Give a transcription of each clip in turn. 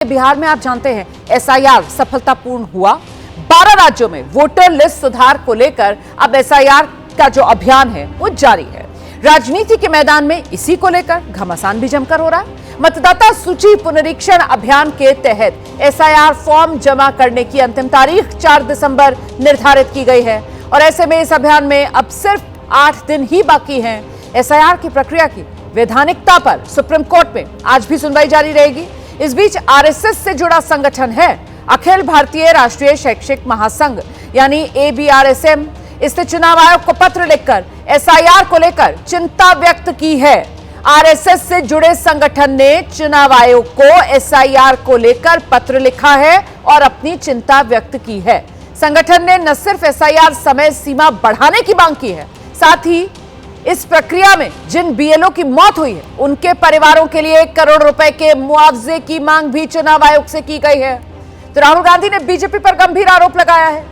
बिहार में आप जानते हैं एसआईआर सफलतापूर्ण हुआ। 12 राज्यों में वोटर लिस्ट सुधार को लेकर अब एसआईआर का जो अभियान है वो जारी है। राजनीति के मैदान में इसी को लेकर घमासान भी जमकर हो रहा है। मतदाता सूची पुनरीक्षण अभियान के तहत एसआईआर फॉर्म जमा करने की अंतिम तारीख 4 दिसंबर निर्धारित की गई है और ऐसे में इस अभियान में अब सिर्फ 8 दिन ही बाकी हैं। एसआईआर की प्रक्रिया की वैधानिकता पर सुप्रीम कोर्ट में आज भी सुनवाई जारी रहेगी। इस बीच आरएसएस से जुड़ा संगठन है अखिल भारतीय राष्ट्रीय शैक्षिक महासंघ यानी एबीआरएसएम, इसने चुनाव आयोग को पत्र लिखकर एसआईआर को लेकर चिंता व्यक्त की है। आरएसएस से जुड़े संगठन ने चुनाव आयोग को एसआईआर को लेकर पत्र लिखा है और अपनी चिंता व्यक्त की है। संगठन ने न सिर्फ एसआईआर समय सीमा बढ़ाने की मांग की है, साथ ही इस प्रक्रिया में जिन बीएलओ की मौत हुई है उनके परिवारों के लिए 1 करोड़ रुपए के मुआवजे की मांग भी चुनाव आयोग से की गई है। तो राहुल गांधी ने बीजेपी पर गंभीर आरोप लगाया है।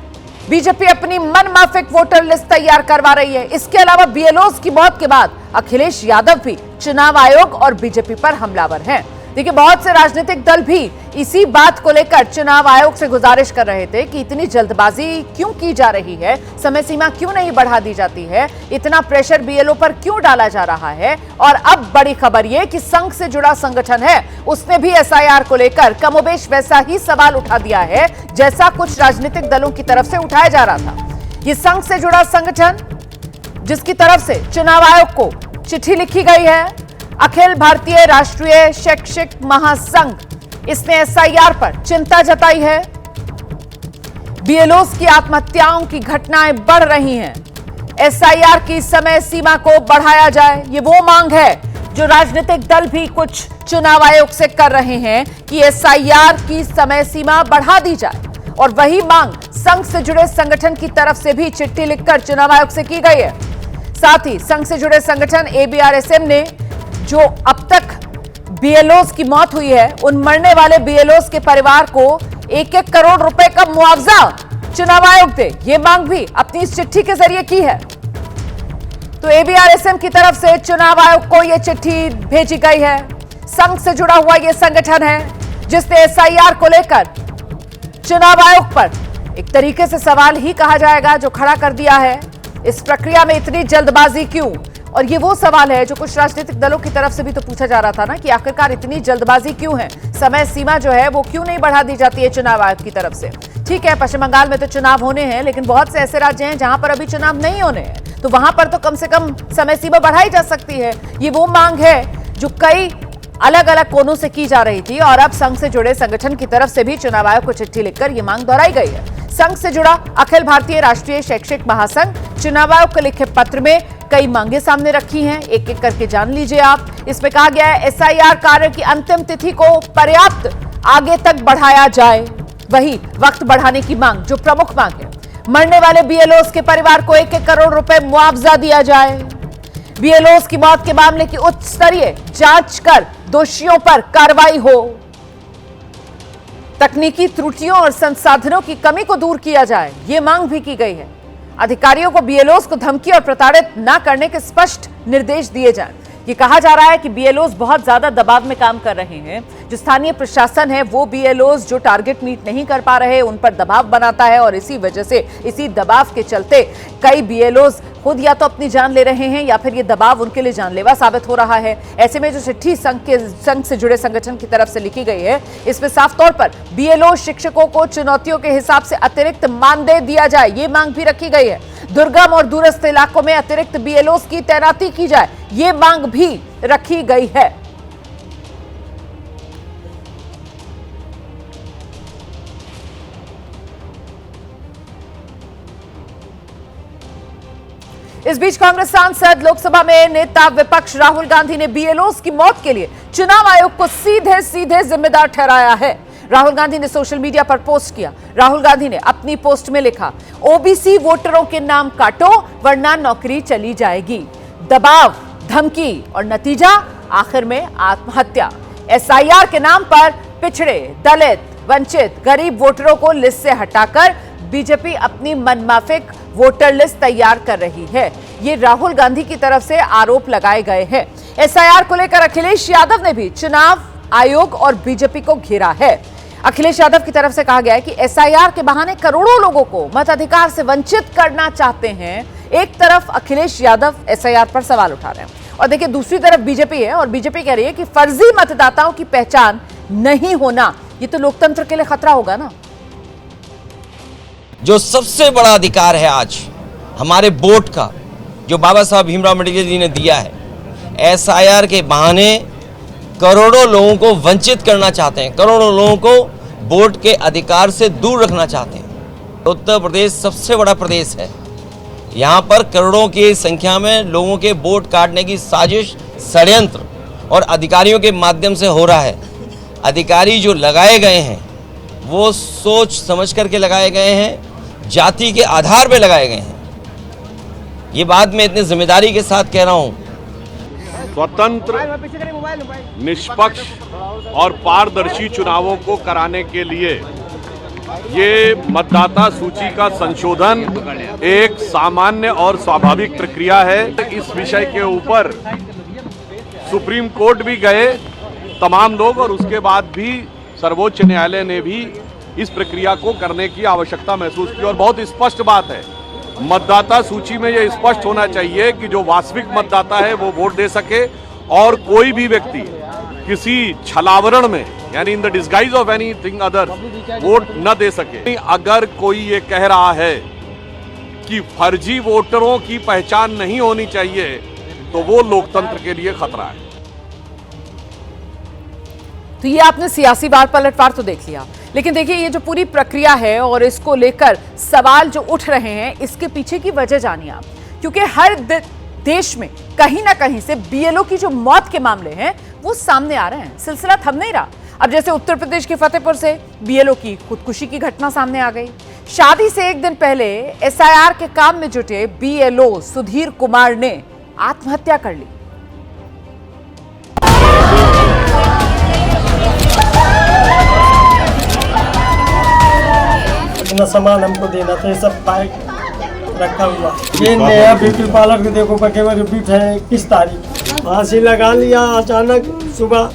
बीजेपी अपनी मनमाफिक वोटर लिस्ट तैयार करवा रही है। इसके अलावा बीएलओस की मौत के बाद अखिलेश यादव भी चुनाव आयोग और बीजेपी पर हमलावर हैं। देखिए, बहुत से राजनीतिक दल भी इसी बात को लेकर चुनाव आयोग से गुजारिश कर रहे थे कि इतनी जल्दबाजी क्यों की जा रही है, समय सीमा क्यों नहीं बढ़ा दी जाती है, इतना प्रेशर बीएलओ पर क्यों डाला जा रहा है। और अब बड़ी खबर यह कि संघ से जुड़ा संगठन है, उसने भी एसआईआर को लेकर कमोबेश वैसा ही सवाल उठा दिया है जैसा कुछ राजनीतिक दलों की तरफ से उठाया जा रहा था। ये संघ से जुड़ा संगठन जिसकी तरफ से चुनाव आयोग को चिट्ठी लिखी गई है, अखिल भारतीय राष्ट्रीय शैक्षिक महासंघ, इसने एसआईआर पर चिंता जताई है। बीएलओस की आत्महत्याओं की घटनाएं बढ़ रही हैं। एसआईआर की समय सीमा को बढ़ाया जाए, ये वो मांग है जो राजनीतिक दल भी कुछ चुनाव आयोग से कर रहे हैं कि एसआईआर की समय सीमा बढ़ा दी जाए। और वही मांग संघ से जुड़े संगठन की तरफ से भी चिट्ठी लिखकर चुनाव आयोग से की गई है। साथ ही संघ से जुड़े संगठन एबीआरएसएम ने जो अब तक बीएलओस की मौत हुई है उन मरने वाले बीएलओस के परिवार को 1-1 करोड़ रुपए का मुआवजा चुनाव आयोग दे, ये मांग भी अपनी इस चिट्ठी के जरिए की है। तो एबीआरएसएम की तरफ से चुनाव आयोग को यह चिट्ठी भेजी गई है। संघ से जुड़ा हुआ यह संगठन है जिसने एसआईआर को लेकर चुनाव आयोग पर एक तरीके से सवाल ही कहा जाएगा जो खड़ा कर दिया है। इस प्रक्रिया में इतनी जल्दबाजी क्यों? और ये वो सवाल है जो कुछ राजनीतिक दलों की तरफ से भी तो पूछा जा रहा था ना कि आखिरकार इतनी जल्दबाजी क्यों है, समय सीमा जो है वो क्यों नहीं बढ़ा दी जाती है चुनाव आयोग की तरफ से। ठीक है, पश्चिम बंगाल में तो चुनाव होने हैं, लेकिन बहुत से ऐसे राज्य हैं जहां पर अभी चुनाव नहीं होने हैं, तो वहां पर तो कम से कम समय सीमा बढ़ाई जा सकती है। ये वो मांग है जो कई अलग अलग कोनों से की जा रही थी और अब संघ से जुड़े संगठन की तरफ से भी चुनाव आयोग को चिट्ठी लिखकर यह मांग दोहराई गई है। संघ से जुड़ा अखिल भारतीय राष्ट्रीय शैक्षिक महासंघ चुनाव आयोग को लिखे पत्र में कई मांगे सामने रखी हैं, एक एक करके जान लीजिए आप। इसमें कहा गया है एसआईआर कार्य की अंतिम तिथि को पर्याप्त आगे तक बढ़ाया जाए, वही वक्त बढ़ाने की मांग जो प्रमुख मांग है। मरने वाले बीएलओस के परिवार को 1-1 करोड़ रुपए मुआवजा दिया जाए। बीएलओस की मौत के मामले की उच्च स्तरीय जांच कर दोषियों पर कार्रवाई हो। तकनीकी त्रुटियों और संसाधनों की कमी को दूर किया जाए, ये मांग भी की गई है। अधिकारियों को बीएलओस को धमकी और प्रताड़ित न करने के स्पष्ट निर्देश दिए जाएं। ये कहा जा रहा है कि बीएलओस बहुत ज्यादा दबाव में काम कर रहे हैं। जो स्थानीय प्रशासन है वो बीएलओस जो टारगेट मीट नहीं कर पा रहे उन पर दबाव बनाता है और इसी वजह से, इसी दबाव के चलते कई बीएलओस खुद या तो अपनी जान ले रहे हैं या फिर ये दबाव उनके लिए जानलेवा साबित हो रहा है। ऐसे में जो चिट्ठी संघ से जुड़े संगठन की तरफ से लिखी गई है, इसमें साफ तौर पर बीएलओ शिक्षकों को चुनौतियों के हिसाब से अतिरिक्त मानदेय दिया जाए, ये मांग भी रखी गई है। दुर्गम और दूरस्थ इलाकों में अतिरिक्त बीएलओस की तैनाती की जाए, ये मांग भी रखी गई है। इस बीच कांग्रेस सांसद, लोकसभा में नेता विपक्ष राहुल गांधी ने बीएलओस की मौत के लिए चुनाव आयोग को सीधे सीधे जिम्मेदार ठहराया है। राहुल गांधी ने सोशल मीडिया पर पोस्ट किया। राहुल गांधी ने अपनी पोस्ट में लिखा, ओबीसी वोटरों के नाम काटो वरना नौकरी चली जाएगी। दबाव, धमकी और नतीजा आखिर में आत्महत्या। एसआईआर के नाम पर पिछड़े, दलित, वंचित, गरीब वोटरों को लिस्ट से हटाकर बीजेपी अपनी मनमाफिक वोटर लिस्ट तैयार कर रही है। ये राहुल गांधी की तरफ से आरोप लगाए गए हैं। एसआईआर को लेकर अखिलेश यादव ने भी चुनाव आयोग और बीजेपी को घेरा है। अखिलेश यादव की तरफ से कहा गया है कि एसआईआर के बहाने करोड़ों लोगों को मताधिकार से वंचित करना चाहते हैं। एक तरफ अखिलेश यादव एसआईआर पर सवाल उठा रहे हैं और देखिए दूसरी तरफ बीजेपी है और बीजेपी कह रही है कि फर्जी मतदाताओं की पहचान नहीं होना ये तो लोकतंत्र के लिए खतरा होगा ना। जो सबसे बड़ा अधिकार है आज हमारे वोट का, जो बाबा साहब भीमराव अम्बेडकर जी ने दिया है, एसआईआर के बहाने करोड़ों लोगों को वंचित करना चाहते हैं, करोड़ों लोगों को वोट के अधिकार से दूर रखना चाहते हैं। उत्तर प्रदेश सबसे बड़ा प्रदेश है, यहाँ पर करोड़ों की संख्या में लोगों के वोट काटने की साजिश, षड्यंत्र और अधिकारियों के माध्यम से हो रहा है। अधिकारी जो लगाए गए हैं वो सोच समझ करके लगाए गए हैं, जाति के आधार पर लगाए गए हैं। ये बात मैं इतनी जिम्मेदारी के साथ कह रहा हूँ। स्वतंत्र, निष्पक्ष और पारदर्शी चुनावों को कराने के लिए ये मतदाता सूची का संशोधन एक सामान्य और स्वाभाविक प्रक्रिया है। इस विषय के ऊपर सुप्रीम कोर्ट भी गए तमाम लोग और उसके बाद भी सर्वोच्च न्यायालय ने भी इस प्रक्रिया को करने की आवश्यकता महसूस की और बहुत स्पष्ट बात है, मतदाता सूची में यह स्पष्ट होना चाहिए कि जो वास्तविक मतदाता है वो वोट दे सके और कोई भी व्यक्ति किसी छलावरण में यानी in the disguise of anything other vote न दे सके। अगर कोई ये कह रहा है कि फर्जी वोटरों की पहचान नहीं होनी चाहिए तो वो लोकतंत्र के लिए खतरा है। तो ये आपने सियासी वार पलटवार तो देख लिया, लेकिन देखिए ये जो पूरी प्रक्रिया है और इसको लेकर सवाल जो उठ रहे हैं इसके पीछे की वजह जानिए आप, क्योंकि हर देश में कहीं ना कहीं से बीएलओ की जो मौत के मामले हैं वो सामने आ रहे हैं। सिलसिला थम नहीं रहा। अब जैसे उत्तर प्रदेश के फतेहपुर से बीएलओ की खुदकुशी की घटना सामने आ गई। शादी से एक दिन पहले एसआईआर के काम में जुटे बीएलओ सुधीर कुमार ने आत्महत्या कर ली। इतना सामान हमको देना था, ये सब पैक रखा हुआ। ये नया ब्यूटी पार्लर के देखो केवल रिपीट है 21 तारीख फांसी लगा लिया अचानक सुबह।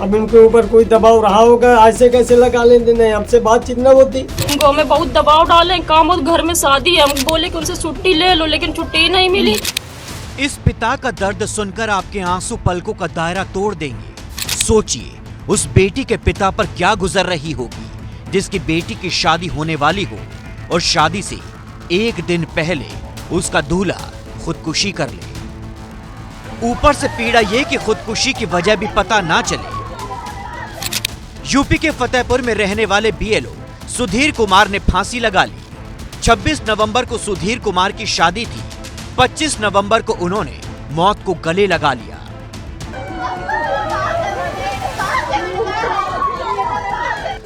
अब इनके ऊपर कोई दबाव रहा होगा, ऐसे कैसे लगा लेते, नहीं हमसे बातचीत न होती। उनको हमें बहुत दबाव डाले, काम और घर में शादी है, हम बोले कि उनसे छुट्टी ले लो लेकिन छुट्टी नहीं मिली। इस पिता का दर्द सुनकर आपके आंसू पलकों का दायरा तोड़ देंगे। सोचिए उस बेटी के पिता पर क्या गुजर रही होगी जिसकी बेटी की शादी होने वाली हो और शादी से एक दिन पहले उसका दूल्हा खुदकुशी कर ले। ऊपर से पीड़ा ये कि खुदकुशी की वजह भी पता ना चले। यूपी के फतेहपुर में रहने वाले बीएलओ सुधीर कुमार ने फांसी लगा ली। 26 नवंबर को सुधीर कुमार की शादी थी। 25 नवंबर को उन्होंने मौत को गले लगा लिया।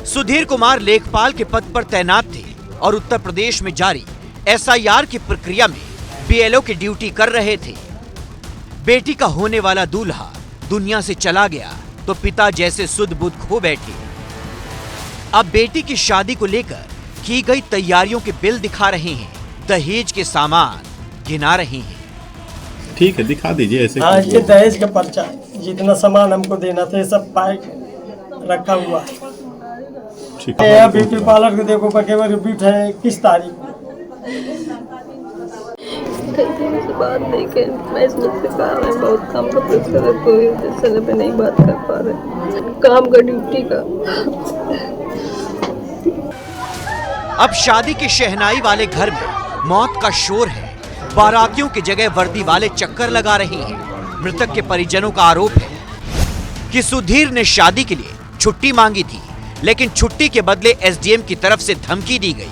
सुधीर कुमार लेखपाल के पद पर तैनात थे और उत्तर प्रदेश में जारी एसआईआर की प्रक्रिया में बीएलओ की ड्यूटी कर रहे थे। बेटी का होने वाला दूल्हा दुनिया से चला गया तो पिता जैसे सुध बुध खो बैठे। अब बेटी की शादी को लेकर की गई तैयारियों के बिल दिखा रहे हैं, दहेज के सामान गिना रहे हैं। ठीक है, दिखा दीजिए ऐसे। हाँ, ये दहेज का पर्चा है, जितना सामान हमको देना था ये सब पैक रखा हुआ है। नया ब्यूटी पार्लर के देखो केवल रिपीट है 21 तारीख बात नहीं कर, मैं इस मुझसे काम है बहुत काम का प्रेशर है, कोई समय पे नहीं बात कर पा रहे, काम का ड्यूटी का। अब शादी की शहनाई वाले घर में मौत का शोर है। बारातियों की जगह वर्दी वाले चक्कर लगा रहे हैं। मृतक के परिजनों का आरोप है कि सुधीर ने शादी के लिए छुट्टी मांगी थी, लेकिन छुट्टी के बदले एसडीएम की तरफ से धमकी दी गई।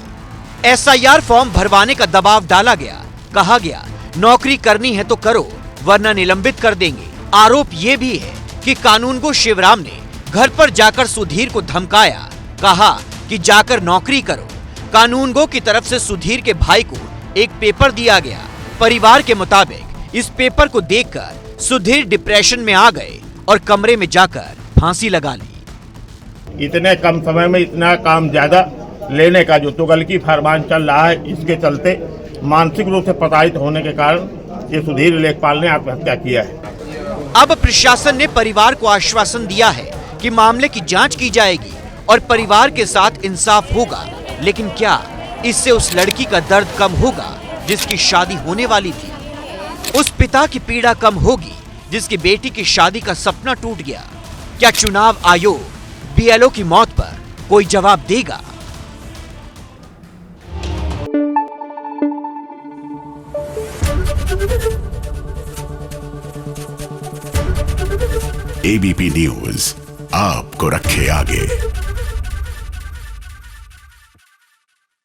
एसआईआर फॉर्म भरवाने का दबाव डाला गया। कहा गया नौकरी करनी है तो करो वरना निलंबित कर देंगे। आरोप ये भी है कि कानूनगो शिवराम ने घर पर जाकर सुधीर को धमकाया, कहा कि जाकर नौकरी करो। कानूनगो की तरफ से सुधीर के भाई को एक पेपर दिया गया। परिवार के मुताबिक इस पेपर को देखकर सुधीर डिप्रेशन में आ गए और कमरे में जाकर फांसी लगा ली। इतने कम समय में इतना काम ज्यादा लेने का जो तुगलकी फरमान चल रहा है, इसके चलते मानसिक रूप से प्रताड़ित होने के कारण ये सुधीर लेखपाल ने आत्महत्या किया है। अब प्रशासन ने परिवार को आश्वासन दिया है कि मामले की जांच की जाएगी और परिवार के साथ इंसाफ होगा। लेकिन क्या इससे उस लड़की का दर्द कम होगा जिसकी शादी होने वाली थी? उस पिता की पीड़ा कम होगी जिसकी बेटी की शादी का सपना टूट गया? क्या चुनाव आयोग बीएलओ की मौत पर कोई जवाब देगा? एबीपी न्यूज आपको रखे आगे।